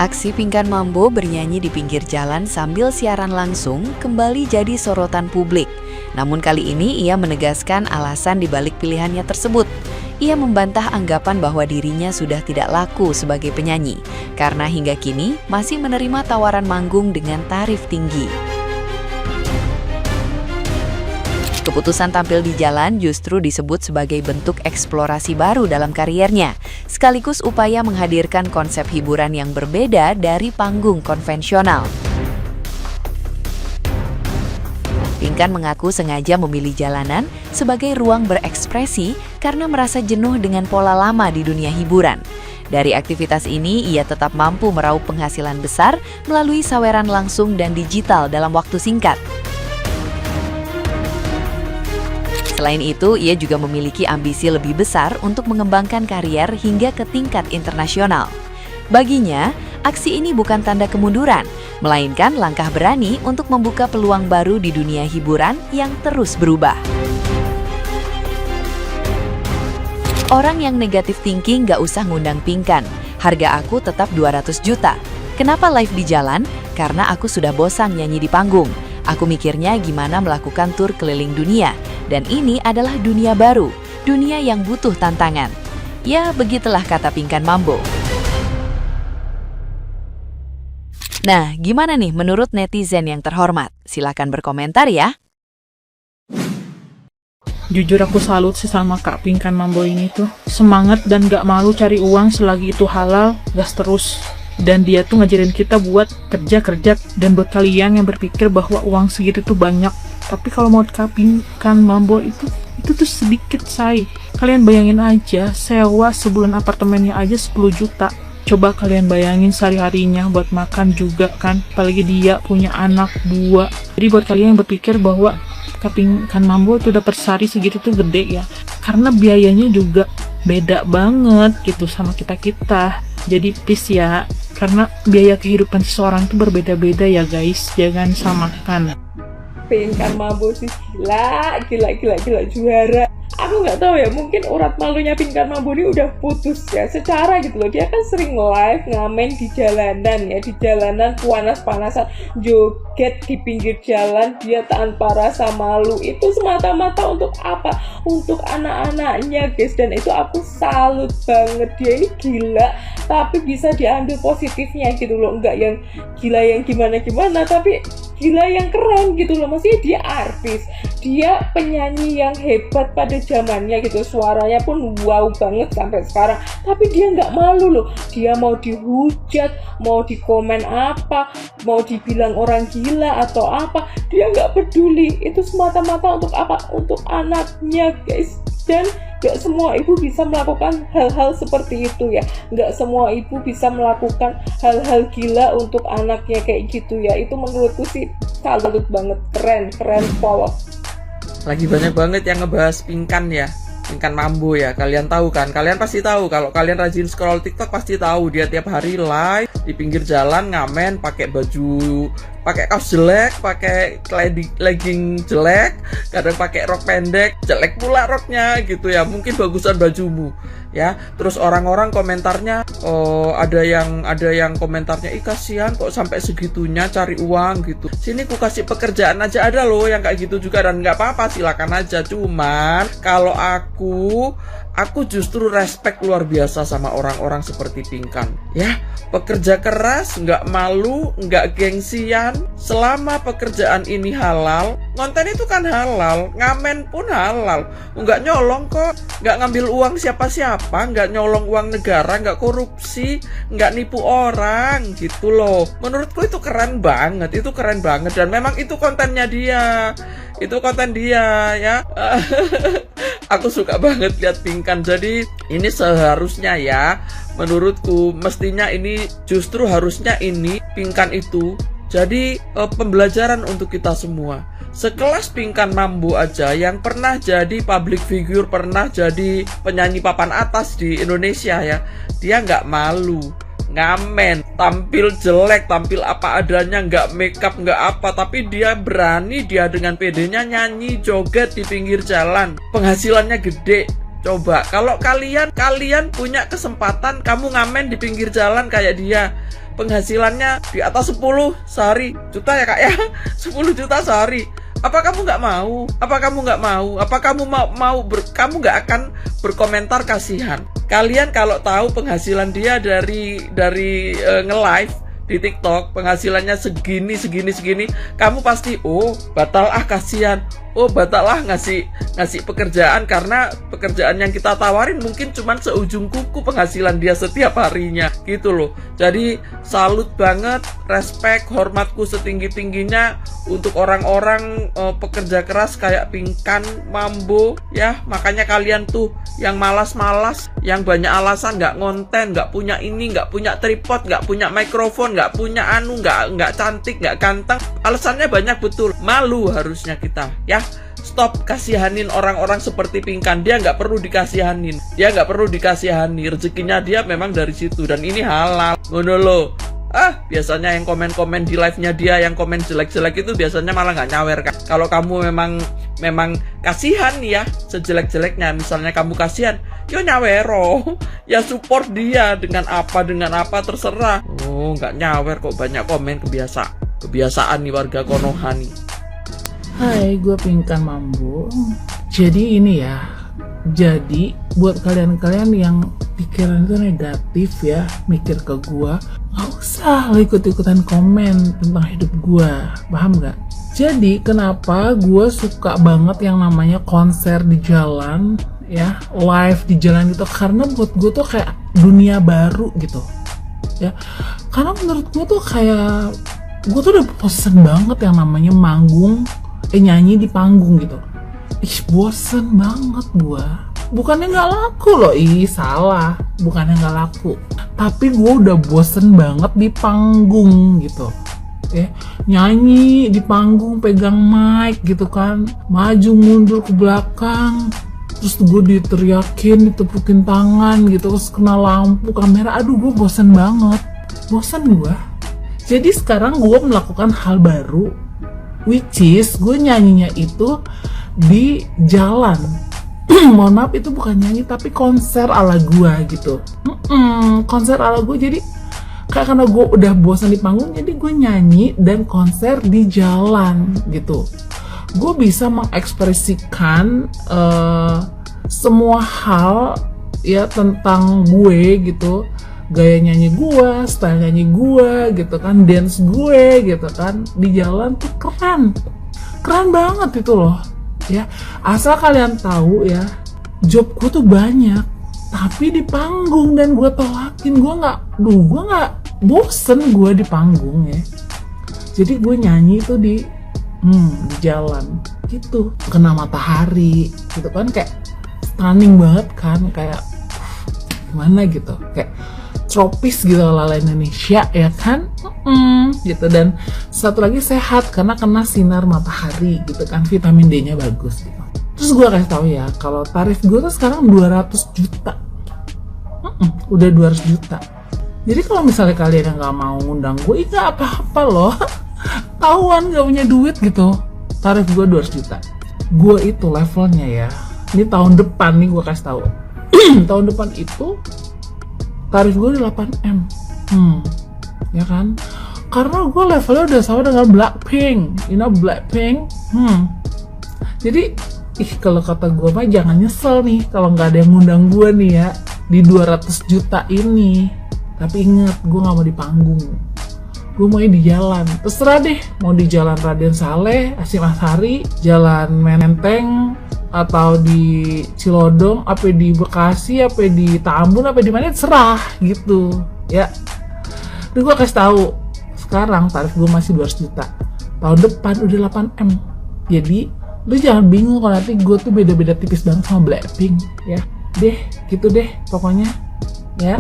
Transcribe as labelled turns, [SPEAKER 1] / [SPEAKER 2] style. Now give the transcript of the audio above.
[SPEAKER 1] Aksi Pinkan Mambo bernyanyi di pinggir jalan sambil siaran langsung kembali jadi sorotan publik. Namun kali ini ia menegaskan alasan dibalik pilihannya tersebut. Ia membantah anggapan bahwa dirinya sudah tidak laku sebagai penyanyi, karena hingga kini masih menerima tawaran manggung dengan tarif tinggi. Keputusan tampil di jalan justru disebut sebagai bentuk eksplorasi baru dalam kariernya, sekaligus upaya menghadirkan konsep hiburan yang berbeda dari panggung konvensional. Pinkan mengaku sengaja memilih jalanan sebagai ruang berekspresi karena merasa jenuh dengan pola lama di dunia hiburan. Dari aktivitas ini, ia tetap mampu meraup penghasilan besar melalui saweran langsung dan digital dalam waktu singkat. Selain itu, ia juga memiliki ambisi lebih besar untuk mengembangkan karier hingga ke tingkat internasional. Baginya, aksi ini bukan tanda kemunduran, melainkan langkah berani untuk membuka peluang baru di dunia hiburan yang terus berubah. Orang yang negatif thinking gak usah ngundang Pinkan. Harga aku tetap 200 juta. Kenapa live di jalan? Karena aku sudah bosan nyanyi di panggung. Aku mikirnya gimana melakukan tur keliling dunia. Dan ini adalah dunia baru, dunia yang butuh tantangan. Ya, begitulah kata Pinkan Mambo. Nah, gimana nih menurut netizen yang terhormat? Silakan berkomentar ya.
[SPEAKER 2] Jujur aku salut sih sama Kak Pinkan Mambo ini tuh. Semangat dan gak malu cari uang selagi itu halal, gas terus. Dan dia tuh ngajarin kita buat kerja. Dan buat kalian yang berpikir bahwa uang segitu tuh banyak, tapi kalau mau Kak Pinkan Mambo itu tuh sedikit, say. Kalian bayangin aja, sewa sebulan apartemennya aja 10 juta. Coba kalian bayangin sehari-harinya buat makan juga kan. Apalagi dia punya anak 2. Jadi buat kalian yang berpikir bahwa Kak Pinkan Mambo itu dapat sehari segitu tuh gede ya. Karena biayanya juga beda banget gitu sama kita-kita. Jadi please ya, karena biaya kehidupan seseorang itu berbeda-beda ya guys. Jangan samakan.
[SPEAKER 3] Pinkan Mambo sih gila juara. Aku nggak tahu ya, mungkin urat malunya Pinkan Mambo ini udah putus ya secara gitu loh. Dia kan sering live ngamen di jalanan ya, di jalanan panas-panasan, joget di pinggir jalan dia tanpa rasa malu. Itu semata-mata untuk apa? Untuk anak-anaknya guys. Dan itu aku salut banget, dia ini gila tapi bisa diambil positifnya gitu loh. Enggak yang gila yang gimana-gimana, tapi gila yang keren gitu loh. Maksudnya dia artis, dia penyanyi yang hebat pada zamannya gitu, suaranya pun wow banget sampai sekarang, tapi dia nggak malu loh. Dia mau dihujat, mau dikomen apa, mau dibilang orang gila atau apa, dia nggak peduli. Itu semata-mata untuk apa? Untuk anaknya guys. Dan gak semua ibu bisa melakukan hal-hal seperti itu ya. Gak semua ibu bisa melakukan hal-hal gila untuk anaknya kayak gitu ya. Itu menurutku sih salut banget, keren polos.
[SPEAKER 4] Lagi banyak banget yang ngebahas Pinkan ya, Pinkan Mambo ya. Kalian tahu kan? Kalian pasti tahu, kalau kalian rajin scroll TikTok pasti tahu dia tiap hari live di pinggir jalan ngamen pakai baju, pakai kaos jelek, pakai legging jelek, kadang pakai rok pendek, jelek pula roknya gitu ya. Mungkin bagusan bajumu ya. Terus orang-orang komentarnya, ada yang komentarnya, ih kasihan kok sampai segitunya cari uang gitu. Sini ku kasih pekerjaan aja, ada loh yang kayak gitu juga. Dan nggak apa-apa, silakan aja. Cuman kalau aku justru respect luar biasa sama orang-orang seperti Pinkan ya. Pekerja keras, nggak malu, nggak gengsian. Selama pekerjaan ini halal, konten itu kan halal, ngamen pun halal, nggak nyolong kok, nggak ngambil uang siapa-siapa, nggak nyolong uang negara, nggak korupsi, nggak nipu orang gitu loh. Menurutku itu keren banget, dan memang itu kontennya dia, itu konten dia ya. Aku suka banget lihat Pinkan. Jadi ini seharusnya ya, menurutku mestinya ini justru harusnya ini Pinkan itu jadi pembelajaran untuk kita semua. Sekelas Pinkan Mambo aja yang pernah jadi public figure, pernah jadi penyanyi papan atas di Indonesia ya, dia nggak malu ngamen, tampil jelek, tampil apa adanya, nggak makeup, nggak apa, tapi dia berani, dia dengan pedenya nyanyi, joget di pinggir jalan, penghasilannya gede. Coba kalau kalian punya kesempatan kamu ngamen di pinggir jalan kayak dia, penghasilannya di atas 10 sehari juta ya kak ya, 10 juta sehari. Apa kamu nggak mau? Apa kamu nggak mau? Apa kamu kamu nggak akan berkomentar kasihan? Kalian kalau tahu penghasilan dia dari nge-live di TikTok, penghasilannya segini, kamu pasti batal kasihan. Batal ngasih pekerjaan, karena pekerjaan yang kita tawarin mungkin cuman seujung kuku penghasilan dia setiap harinya gitu loh. Jadi salut banget, respect, hormatku setinggi-tingginya untuk orang-orang pekerja keras kayak Pinkan Mambo ya. Makanya kalian tuh yang malas-malas, yang banyak alasan, nggak ngonten, nggak punya ini, nggak punya tripod, nggak punya mikrofon, nggak punya nggak cantik, nggak ganteng, alasannya banyak betul. Malu harusnya kita ya. Stop kasihanin orang-orang seperti Pinkan. Dia nggak perlu dikasihanin. Rezekinya dia memang dari situ, dan ini halal. Ngono lo. Biasanya yang komen-komen di live-nya dia, yang komen jelek-jelek itu biasanya malah nggak nyawer kan. Kalau kamu memang kasihan ya, sejelek-jeleknya, misalnya kamu kasihan, yo nyawero, ya support dia dengan apa terserah. Nggak nyawer kok, banyak komen. Kebiasaan nih warga Konoha nih.
[SPEAKER 2] Hai, gue Pinkan Mambo. Jadi ini ya, jadi buat kalian-kalian yang pikiran itu negatif ya, mikir ke gue, gak usah lo ikut-ikutan komen tentang hidup gue, paham gak? Jadi kenapa gue suka banget yang namanya konser di jalan ya, live di jalan gitu, karena buat gue tuh kayak dunia baru gitu ya. Karena menurut gue tuh kayak, gue tuh udah bosen banget yang namanya manggung, nyanyi di panggung gitu. Bosen banget gua. Bukannya nggak laku loh, salah. Bukannya nggak laku, tapi gua udah bosen banget di panggung gitu. Nyanyi di panggung, pegang mic gitu kan, maju mundur ke belakang, terus gue diteriakin, ditepukin tangan gitu, terus kena lampu kamera. Aduh, gue bosen banget. Bosen gua. Jadi sekarang gue melakukan hal baru, which is gue nyanyinya itu di jalan. Mohon maaf, itu bukan nyanyi tapi konser ala gue gitu. Konser ala gue. Jadi kayak karena gue udah bosan di panggung, jadi gue nyanyi dan konser di jalan gitu. Gue bisa mengekspresikan semua hal ya tentang gue gitu. Gaya nyanyi gue, style nyanyi gue gitu kan, dance gue gitu kan, di jalan tuh keren banget itu loh ya. Asal kalian tahu ya, job gue tuh banyak, tapi di panggung, dan gue tolakin. Gue nggak bosen gue di panggung ya. Jadi gue nyanyi tuh di jalan gitu, kena matahari gitu kan, kayak stunning banget kan, kayak gimana gitu, kayak tropis gitu ala Indonesia ya kan, gitu. Dan satu lagi sehat karena kena sinar matahari gitu kan, vitamin D-nya bagus gitu. Terus gue kasih tahu ya, kalau tarif gue tuh sekarang 200 juta. Udah 200 juta. Jadi kalau misalnya kalian yang nggak mau ngundang gue, itu apa-apa loh. Tahuan gak punya duit gitu. Tarif gue 200 juta. Gue itu levelnya ya, ini tahun depan nih gue kasih tahu. Tahun depan itu tarif gue di 8M. Ya kan? Karena gue levelnya udah sama dengan Blackpink. You know Blackpink? Jadi, kalau kata gue mah jangan nyesel nih kalau nggak ada yang ngundang gue nih ya di 200 juta ini. Tapi inget, gue nggak mau di panggung. Gue mau di jalan. Terserah deh, mau di jalan Raden Saleh, Hasyim Asharie, jalan Menteng, atau di Cilodong, apa di Bekasi, apa di Tambun, apa di mana, terserah gitu ya. Terus gue kasih tahu, sekarang tarif gue masih 200 juta, tahun depan udah 8M. Jadi lu jangan bingung kalau nanti gue tuh beda-beda tipis banget sama Blackpink ya. Gitu deh pokoknya ya.